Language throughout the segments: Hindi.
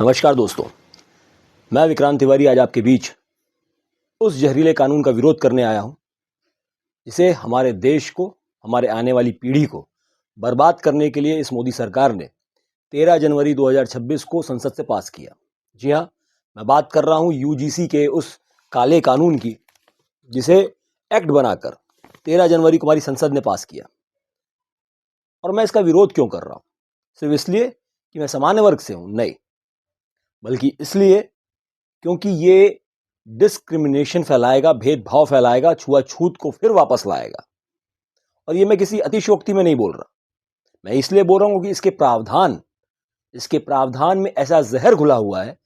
नमस्कार दोस्तों, मैं विक्रांत तिवारी आज आपके बीच उस जहरीले कानून का विरोध करने आया हूं जिसे हमारे देश को, हमारे आने वाली पीढ़ी को बर्बाद करने के लिए इस मोदी सरकार ने 13 जनवरी 2026 को संसद से पास किया। जी हाँ, मैं बात कर रहा हूं यूजीसी के उस काले कानून की जिसे एक्ट बनाकर 13 जनवरी को हमारी संसद ने पास किया। और मैं इसका विरोध क्यों कर रहा हूं? सिर्फ इसलिए कि मैं सामान्य वर्ग से हूं? नहीं, बल्कि इसलिए क्योंकि ये डिस्क्रिमिनेशन फैलाएगा, भेदभाव फैलाएगा, छुआछूत को फिर वापस लाएगा। और ये मैं किसी अतिशयोक्ति में नहीं बोल रहा, मैं इसलिए बोल रहा हूं कि इसके प्रावधान में ऐसा जहर घुला हुआ है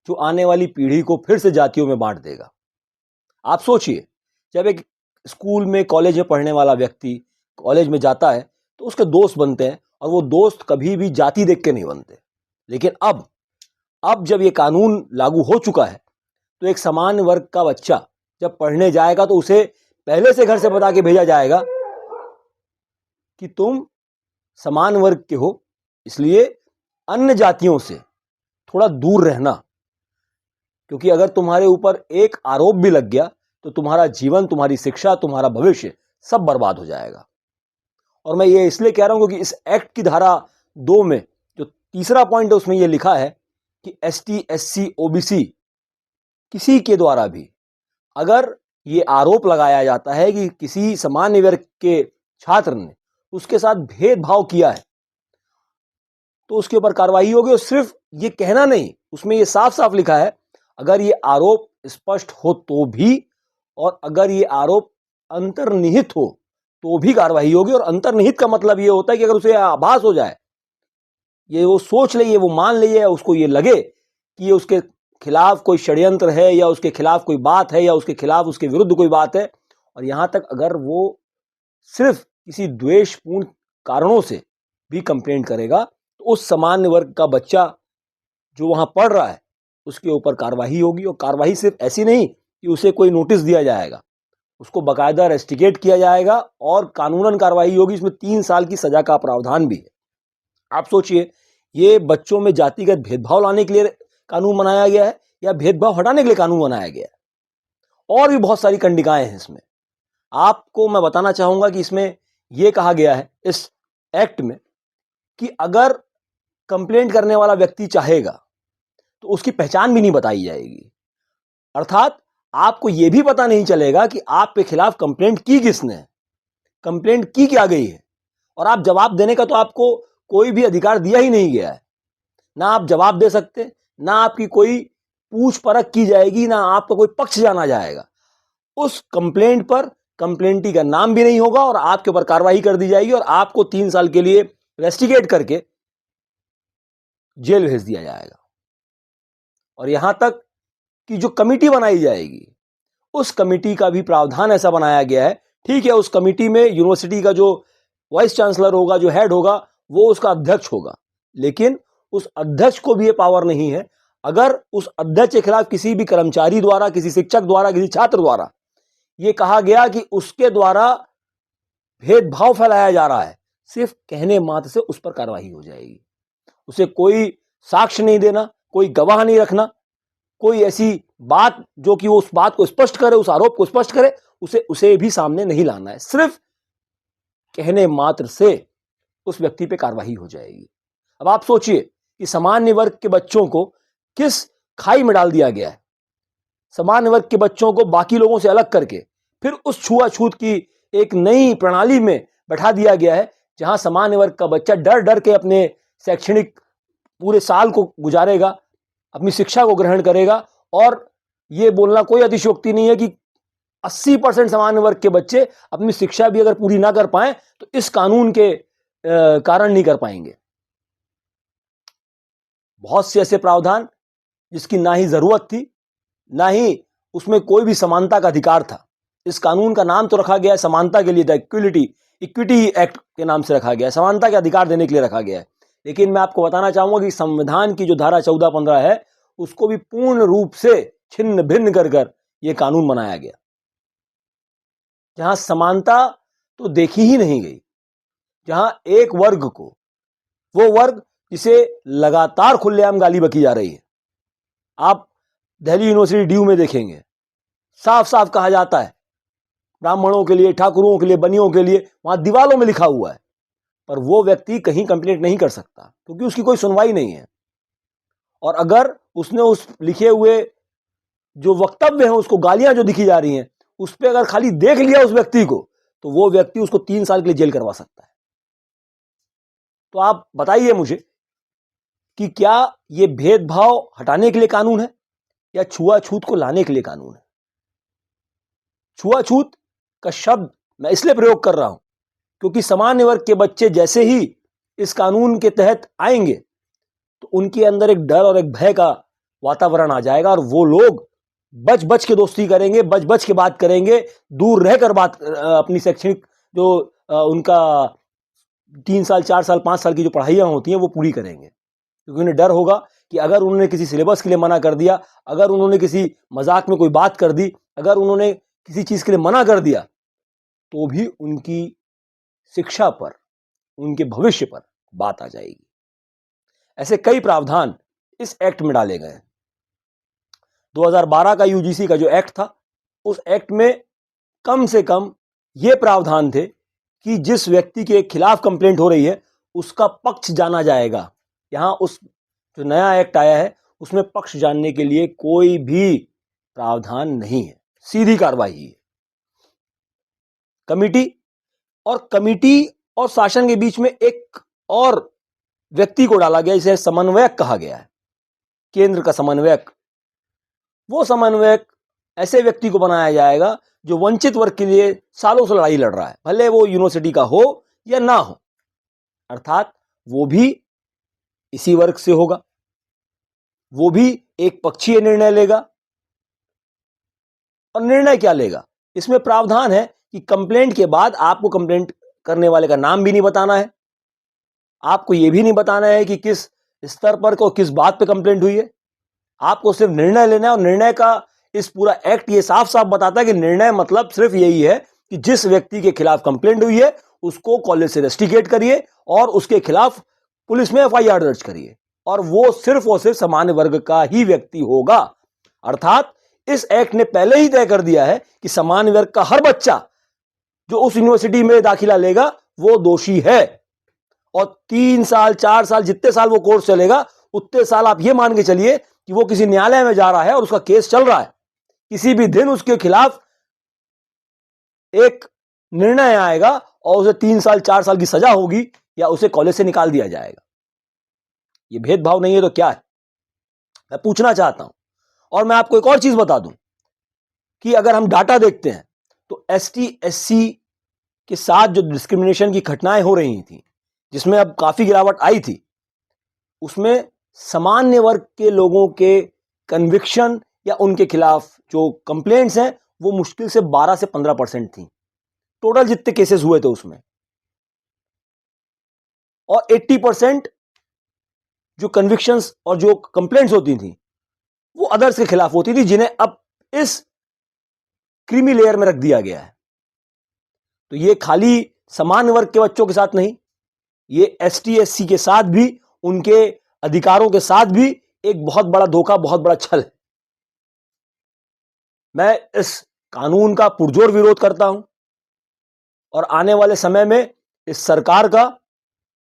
जो आने वाली पीढ़ी को फिर से जातियों में बांट देगा। आप सोचिए, जब एक स्कूल में, कॉलेज में पढ़ने वाला व्यक्ति कॉलेज में जाता है तो उसके दोस्त बनते हैं और वो दोस्त कभी भी जाति देख के नहीं बनते। लेकिन अब जब ये कानून लागू हो चुका है तो एक समान वर्ग का बच्चा जब पढ़ने जाएगा तो उसे पहले से घर से बता के भेजा जाएगा कि तुम समान वर्ग के हो, इसलिए अन्य जातियों से थोड़ा दूर रहना, क्योंकि अगर तुम्हारे ऊपर एक आरोप भी लग गया तो तुम्हारा जीवन, तुम्हारी शिक्षा, तुम्हारा भविष्य सब बर्बाद हो जाएगा। और मैं ये इसलिए कह रहा हूं क्योंकि इस एक्ट की धारा 2 में जो तीसरा पॉइंट है उसमें यह लिखा है कि एसटी, एससी, ओबीसी किसी के द्वारा भी अगर ये आरोप लगाया जाता है कि किसी सामान्य वर्ग के छात्र ने उसके साथ भेदभाव किया है तो उसके ऊपर कार्रवाई होगी। और सिर्फ ये कहना नहीं, उसमें ये साफ साफ लिखा है अगर ये आरोप स्पष्ट हो तो भी, और अगर ये आरोप अंतर्निहित हो तो भी कार्रवाई होगी। और अंतर्निहित का मतलब ये होता है कि अगर उसे आभास हो जाए, ये वो सोच ले, ये वो मान ले, या उसको ये लगे कि ये उसके खिलाफ कोई षड्यंत्र है, या उसके खिलाफ कोई बात है, या उसके खिलाफ, उसके विरुद्ध कोई बात है, और यहां तक अगर वो सिर्फ किसी द्वेषपूर्ण कारणों से भी कंप्लेंट करेगा तो उस सामान्य वर्ग का बच्चा जो वहां पढ़ रहा है उसके ऊपर कार्रवाई होगी। और कार्रवाई सिर्फ ऐसी नहीं कि उसे कोई नोटिस दिया जाएगा, उसको बाकायदा रेस्टिकेट किया जाएगा और कानूनन कार्रवाई होगी। इसमें 3 साल की सजा का प्रावधान भी है। आप सोचिए, ये बच्चों में जातिगत भेदभाव लाने के लिए कानून बनाया गया है या भेदभाव हटाने के लिए कानून बनाया गया है? और भी बहुत सारी कंडिकाएं हैं इसमें। आपको मैं बताना चाहूंगा कि इसमें यह कहा गया है इस एक्ट में कि अगर कंप्लेंट करने वाला व्यक्ति चाहेगा तो उसकी पहचान भी नहीं बताई जाएगी। अर्थात आपको यह भी पता नहीं चलेगा कि आपके खिलाफ कंप्लेंट की किसने है, कंप्लेंट की क्या गई है, और आप जवाब देने का तो आपको कोई भी अधिकार दिया ही नहीं गया है। ना आप जवाब दे सकते, ना आपकी कोई पूछ परख की जाएगी, ना आपका कोई पक्ष जाना जाएगा। उस कंप्लेंट पर कंप्लेंटी का नाम भी नहीं होगा और आपके ऊपर कार्रवाई कर दी जाएगी और आपको 3 साल के लिए रेस्टिकेट करके जेल भेज दिया जाएगा। और यहां तक कि जो कमिटी बनाई जाएगी, उस कमिटी का भी प्रावधान ऐसा बनाया गया है। ठीक है, उस कमिटी में यूनिवर्सिटी का जो वाइस चांसलर होगा, जो हेड होगा, वो उसका अध्यक्ष होगा, लेकिन उस अध्यक्ष को भी ये पावर नहीं है, अगर उस अध्यक्ष के खिलाफ किसी भी कर्मचारी द्वारा, किसी शिक्षक द्वारा, किसी छात्र द्वारा ये कहा गया कि उसके द्वारा भेदभाव फैलाया जा रहा है, सिर्फ कहने मात्र से उस पर कार्रवाई हो जाएगी। उसे कोई साक्ष्य नहीं देना, कोई गवाह नहीं रखना, कोई ऐसी बात जो कि वो उस बात को स्पष्ट करे, उस आरोप को स्पष्ट करे, उसे भी सामने नहीं लाना है। सिर्फ कहने मात्र से उस व्यक्ति पे कार्रवाई हो जाएगी। अब आप सोचिए कि सामान्य वर्ग के बच्चों को किस खाई में डाल दिया गया है। सामान्य वर्ग के बच्चों को बाकी लोगों से अलग करके फिर उस छुआछूत की एक नई प्रणाली में बैठा दिया गया है, जहां सामान्य वर्ग का बच्चा डर डर के अपने शैक्षणिक पूरे साल को गुजारेगा, अपनी शिक्षा को ग्रहण करेगा। और यह बोलना कोई अतिशयोक्ति नहीं है कि 80% सामान्य वर्ग के बच्चे अपनी शिक्षा भी अगर पूरी ना कर पाए तो इस कानून के कारण नहीं कर पाएंगे। बहुत से ऐसे प्रावधान जिसकी ना ही जरूरत थी, ना ही उसमें कोई भी समानता का अधिकार था। इस कानून का नाम तो रखा गया है समानता के लिए, इक्विटी एक्ट के नाम से रखा गया है, समानता के अधिकार देने के लिए रखा गया है। लेकिन मैं आपको बताना चाहूंगा कि संविधान की जो धारा 14-15 है उसको भी पूर्ण रूप से छिन्न भिन्न कर यह कानून बनाया गया, जहां समानता तो देखी ही नहीं गई, जहां एक वर्ग को, वो वर्ग जिसे लगातार खुलेआम गाली बकी जा रही है, आप दिल्ली यूनिवर्सिटी ड्यू में देखेंगे, साफ साफ कहा जाता है ब्राह्मणों के लिए, ठाकुरों के लिए, बनियों के लिए, वहां दीवालों में लिखा हुआ है। पर वो व्यक्ति कहीं कंप्लेंट नहीं कर सकता क्योंकि उसकी कोई सुनवाई नहीं है। और अगर उसने उस लिखे हुए जो वक्तव्य है, उसको गालियां जो दिखी जा रही हैं, उस पर अगर खाली देख लिया उस व्यक्ति को, तो वो व्यक्ति उसको 3 साल के लिए जेल करवा सकता है। तो आप बताइए मुझे कि क्या ये भेदभाव हटाने के लिए कानून है या छुआछूत को लाने के लिए कानून है? छुआछूत का शब्द मैं इसलिए प्रयोग कर रहा हूं क्योंकि सामान्य वर्ग के बच्चे जैसे ही इस कानून के तहत आएंगे तो उनके अंदर एक डर और एक भय का वातावरण आ जाएगा और वो लोग बच बच के दोस्ती करेंगे, बच बच के बात करेंगे, दूर रहकर बात अपनी शैक्षणिक जो उनका 3 साल 4 साल 5 साल की जो पढ़ाइयां होती हैं वो पूरी करेंगे। क्योंकि उन्हें डर होगा कि अगर उन्होंने किसी सिलेबस के लिए मना कर दिया, अगर उन्होंने किसी मजाक में कोई बात कर दी, अगर उन्होंने किसी चीज के लिए मना कर दिया, तो भी उनकी शिक्षा पर, उनके भविष्य पर बात आ जाएगी। ऐसे कई प्रावधान इस एक्ट में डाले गए हैं। 2012 का यूजीसी का जो एक्ट था, उस एक्ट में कम से कम ये प्रावधान थे कि जिस व्यक्ति के खिलाफ कंप्लेंट हो रही है उसका पक्ष जाना जाएगा। यहां उस जो नया एक्ट आया है उसमें पक्ष जानने के लिए कोई भी प्रावधान नहीं है, सीधी कार्रवाई है। कमिटी और शासन के बीच में एक और व्यक्ति को डाला गया, इसे समन्वयक कहा गया है, केंद्र का समन्वयक। वो समन्वयक ऐसे व्यक्ति को बनाया जाएगा जो वंचित वर्ग के लिए सालों से लड़ाई लड़ रहा है, भले वो यूनिवर्सिटी का हो या ना हो, अर्थात वो भी इसी वर्ग से होगा, वो भी एक पक्षीय निर्णय लेगा। और निर्णय क्या लेगा? इसमें प्रावधान है कि कंप्लेंट के बाद आपको कंप्लेंट करने वाले का नाम भी नहीं बताना है, आपको यह भी नहीं बताना है कि किस स्तर पर को किस बात पे कंप्लेंट हुई है, आपको सिर्फ निर्णय लेना है। और निर्णय का इस पूरा एक्ट ये साफ साफ बताता है कि निर्णय मतलब सिर्फ यही है कि जिस व्यक्ति के खिलाफ कंप्लेंट हुई है उसको कॉलेज से इन्वेस्टिगेट करिए और उसके खिलाफ पुलिस में एफआईआर दर्ज करिए, और वो सिर्फ और सिर्फ सामान्य वर्ग का ही व्यक्ति होगा। अर्थात इस एक्ट ने पहले ही तय कर दिया है कि सामान्य वर्ग का हर बच्चा जो उस यूनिवर्सिटी में दाखिला लेगा वो दोषी है। और 3 साल 4 साल जितने साल वो कोर्स चलेगा उतने साल आप ये मान के चलिए कि वो किसी न्यायालय में जा रहा है और उसका केस चल रहा है, किसी भी दिन उसके खिलाफ एक निर्णय आएगा और उसे 3 साल 4 साल की सजा होगी या उसे कॉलेज से निकाल दिया जाएगा। ये भेदभाव नहीं है तो क्या है? मैं पूछना चाहता हूं। और मैं आपको एक और चीज बता दूं कि अगर हम डाटा देखते हैं तो एसटी एससी के साथ जो डिस्क्रिमिनेशन की घटनाएं हो रही थी, जिसमें अब काफी गिरावट आई थी, उसमें सामान्य वर्ग के लोगों के कन्विक्शन या उनके खिलाफ जो कंप्लेंट्स हैं वो मुश्किल से 12 से 15% थी टोटल जितने केसेस हुए थे उसमें। और 80% जो कन्विक्शंस और जो कंप्लेंट्स होती थी वो अदर्स के खिलाफ होती थी, जिन्हें अब इस क्रीमी लेयर में रख दिया गया है। तो ये खाली सामान्य वर्ग के बच्चों के साथ नहीं, ये एसटी एससी के साथ भी, उनके अधिकारों के साथ भी एक बहुत बड़ा धोखा, बहुत बड़ा छल है। मैं इस कानून का पुरजोर विरोध करता हूं और आने वाले समय में इस सरकार का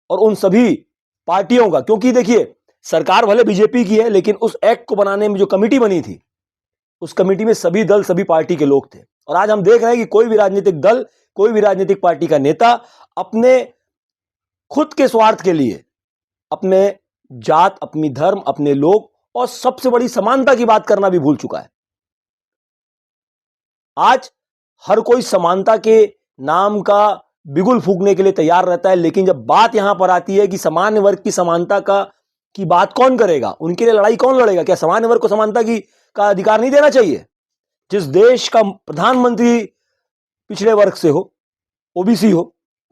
और उन सभी पार्टियों का, क्योंकि देखिए सरकार भले बीजेपी की है लेकिन उस एक्ट को बनाने में जो कमेटी बनी थी उस कमेटी में सभी दल, सभी पार्टी के लोग थे। और आज हम देख रहे हैं कि कोई भी राजनीतिक दल, कोई भी राजनीतिक पार्टी का नेता अपने खुद के स्वार्थ के लिए अपने जात, अपनी धर्म, अपने लोग और सबसे बड़ी समानता की बात करना भी भूल चुका है। आज हर कोई समानता के नाम का बिगुल फूंकने के लिए तैयार रहता है, लेकिन जब बात यहां पर आती है कि सामान्य वर्ग की समानता की बात कौन करेगा, उनके लिए लड़ाई कौन लड़ेगा? क्या सामान्य वर्ग को समानता का अधिकार नहीं देना चाहिए? जिस देश का प्रधानमंत्री पिछड़े वर्ग से हो, ओबीसी हो,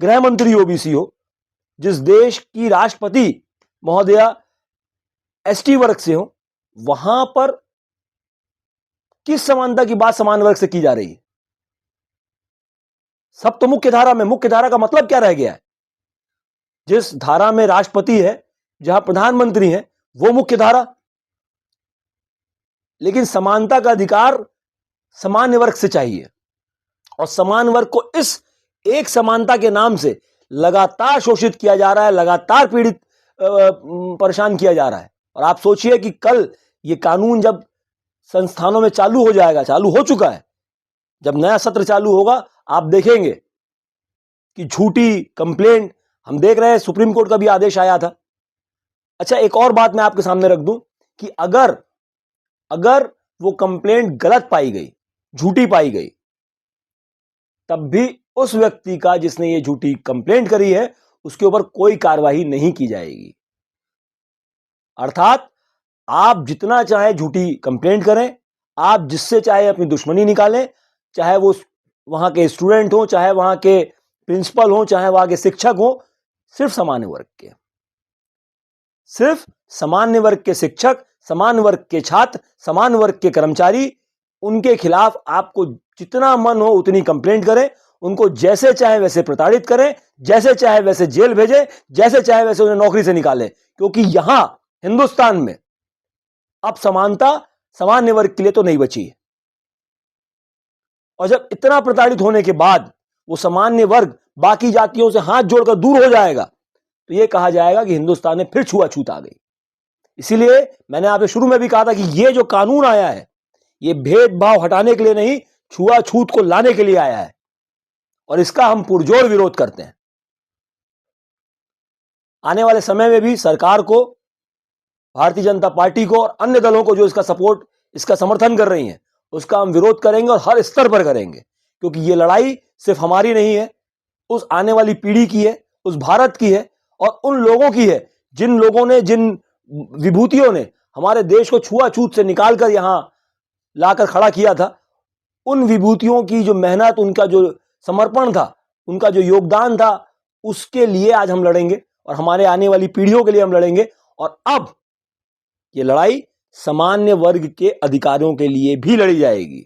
गृह मंत्री ओबीसी हो, जिस देश की राष्ट्रपति महोदया एसटी वर्ग से हो, वहां पर किस समानता की बात सामान्य वर्ग से की जा रही है? सब तो मुख्य धारा में। मुख्य धारा का मतलब क्या रह गया है? जिस धारा में राष्ट्रपति है, जहां प्रधानमंत्री है, वो मुख्य धारा। लेकिन समानता का अधिकार सामान्य वर्ग से चाहिए, और समान वर्ग को इस एक समानता के नाम से लगातार शोषित किया जा रहा है, लगातार पीड़ित परेशान किया जा रहा है। और आप सोचिए कि कल ये कानून जब संस्थानों में चालू हो जाएगा, चालू हो चुका है, जब नया सत्र चालू होगा, आप देखेंगे कि झूठी कंप्लेंट, हम देख रहे हैं सुप्रीम कोर्ट का भी आदेश आया था। अच्छा, एक और बात मैं आपके सामने रख दूं कि अगर वो कंप्लेंट गलत पाई गई, झूठी पाई गई, तब भी उस व्यक्ति का जिसने ये झूठी कंप्लेंट करी है उसके ऊपर कोई कार्रवाई नहीं की जाएगी। अर्थात आप जितना चाहे झूठी कंप्लेंट करें, आप जिससे चाहे अपनी दुश्मनी निकालें, चाहे वो वहां के स्टूडेंट हो, चाहे वहां के प्रिंसिपल हो, चाहे वहां के शिक्षक हो, सिर्फ सामान्य वर्ग के शिक्षक, समान वर्ग के छात्र, समान वर्ग के कर्मचारी, उनके खिलाफ आपको जितना मन हो उतनी कंप्लेंट करें, उनको जैसे चाहे वैसे प्रताड़ित करें, जैसे चाहे वैसे जेल भेजें, जैसे चाहे वैसे उन्हें नौकरी से निकालें, क्योंकि यहां हिंदुस्तान में अब समानता सामान्य वर्ग के लिए तो नहीं बची है। और जब इतना प्रताड़ित होने के बाद वो सामान्य वर्ग बाकी जातियों से हाथ जोड़कर दूर हो जाएगा, तो यह कहा जाएगा कि हिंदुस्तान में फिर छुआछूत आ गई। इसीलिए मैंने आपसे शुरू में भी कहा था कि यह जो कानून आया है, यह भेदभाव हटाने के लिए नहीं, छुआछूत को लाने के लिए आया है, और इसका हम पुरजोर विरोध करते हैं। आने वाले समय में भी सरकार को, भारतीय जनता पार्टी को और अन्य दलों को जो इसका समर्थन कर रही हैं, उसका हम विरोध करेंगे और हर स्तर पर करेंगे, क्योंकि यह लड़ाई सिर्फ हमारी नहीं है, उस आने वाली पीढ़ी की है, उस भारत की है, और उन लोगों की है जिन लोगों ने, जिन विभूतियों ने हमारे देश को छुआछूत से निकालकर यहां लाकर खड़ा किया था। उन विभूतियों की जो मेहनत, उनका जो समर्पण था, उनका जो योगदान था, उसके लिए आज हम लड़ेंगे और हमारे आने वाली पीढ़ियों के लिए हम लड़ेंगे। और अब ये लड़ाई सामान्य वर्ग के अधिकारों के लिए भी लड़ी जाएगी,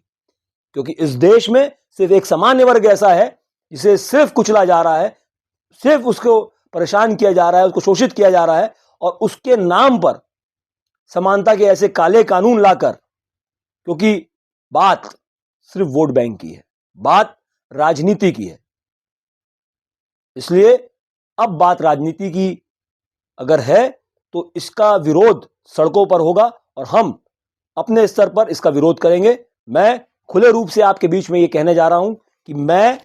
क्योंकि इस देश में सिर्फ एक सामान्य वर्ग ऐसा है जिसे सिर्फ कुचला जा रहा है, सिर्फ उसको परेशान किया जा रहा है, उसको शोषित किया जा रहा है, और उसके नाम पर समानता के ऐसे काले कानून लाकर, क्योंकि बात सिर्फ वोट बैंक की है, बात राजनीति की है, इसलिए अब बात राजनीति की अगर है तो इसका विरोध सड़कों पर होगा और हम अपने स्तर पर इसका विरोध करेंगे। मैं खुले रूप से आपके बीच में यह कहने जा रहा हूं कि मैं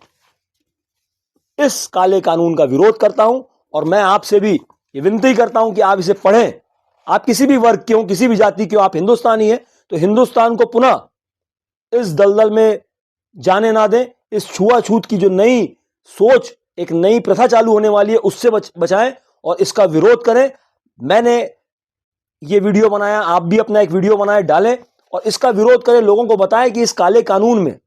इस काले कानून का विरोध करता हूं, और मैं आपसे भी ये विनती करता हूं कि आप इसे पढ़ें। आप किसी भी वर्ग के हो, किसी भी जाति के हो, आप हिंदुस्तानी हैं, तो हिंदुस्तान को पुनः इस दलदल में जाने ना दें। इस छुआछूत की जो नई सोच, एक नई प्रथा चालू होने वाली है, उससे बचाएं और इसका विरोध करें। मैंने ये वीडियो बनाया, आप भी अपना एक वीडियो बनाए, डालें और इसका विरोध करें। लोगों को बताएं कि इस काले कानून में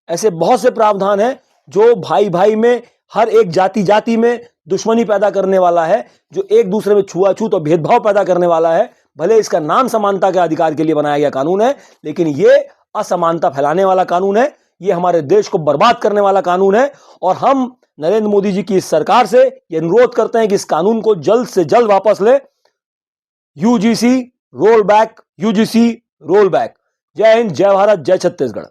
ऐसे बहुत से प्रावधान हैं जो भाई भाई में, हर एक जाति जाति में दुश्मनी पैदा करने वाला है, जो एक दूसरे में छुआछूत और भेदभाव पैदा करने वाला है। भले इसका नाम समानता के अधिकार के लिए बनाया गया कानून है, लेकिन यह असमानता फैलाने वाला कानून है, यह हमारे देश को बर्बाद करने वाला कानून है। और हम नरेंद्र मोदी जी की इस सरकार से यह अनुरोध करते हैं कि इस कानून को जल्द से जल्द वापस ले। UGC roll back, UGC roll back. जय हिंद, जय भारत, जय छत्तीसगढ़।